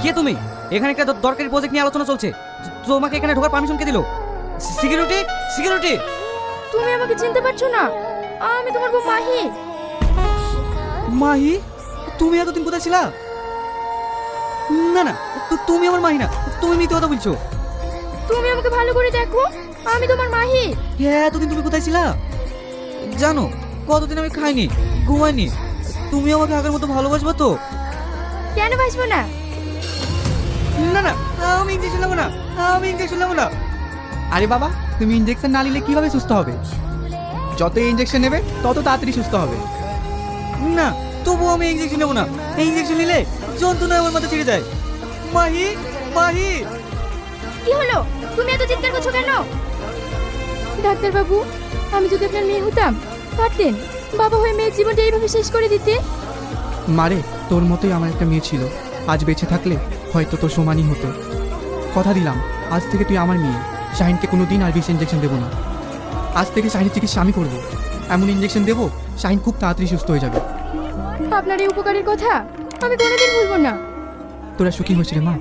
কে তুমি? এখানে একটা দরকারি প্রজেক্ট নিয়ে আলোচনা চলছে। তোমাকে এখানে ঢোকার পারমিশন কে দিল? Security, security. তুমি আমাকে চিনতে পারছো না? আমি তোমার বউ মাহি। মাহি? তুমি এতদিন কোথায় ছিলা? না না, তুমি আমার মাহি না, তুমি মিথ্যে কথা বলছো। তুমি আমাকে ভালো করে দেখো, আমি তোমার মাহি। হ্যাঁ, এতদিন তুমি কোথায় ছিলা? জানো কতদিন আমি খাইনি, ঘুমাইনি। তুমি আমাকে আগের মতো ভালোবাসবে তো? কেন বাসবো না? না না, আমি ইঞ্জেকশন নেবো না, আমি ইঞ্জেকশন নেবো না। আরে বাবা, তুমি ইঞ্জেকশন না নিলে কিভাবে সুস্থ হবে? যত ইঞ্জেকশন নেবে তত তাড়াতাড়ি সুস্থ হবে। না, তবু আমি ইঞ্জেকশন নেবো না। এই ইঞ্জেকশন নিলে যন্ত্রণা আমার মাথা ছেড়ে যায়। মাহি, মাহি। কি হলো? তুমি এত চিৎকার করছো কেন? ডাক্তার বাবু, আমি যদি আপনার মেয়ে হতাম, পারতেন বাবা হয়ে মেয়ের জীবনটা এইভাবে শেষ করে দিতে? মারে, তোর মতোই আমার একটা মেয়ে ছিল। আজ বেঁচে থাকলে হয়তো তোর সমানই হতো। কথা দিলাম, আজ থেকে তুই আমার মেয়ে। শাহিনকে কোনো দিন আর বিষ ইঞ্জেকশন দেবো না। আজ থেকে শাহিনের চিকিৎসা আমি করবো। এমন ইঞ্জেকশন দেবো, শাহিন খুব তাড়াতাড়ি সুস্থ হয়ে যাবে। আপনার এই উপকারের কথা আমি কোনোদিন ভুলবো না। তোরা সুখী হয়েছে রে মা।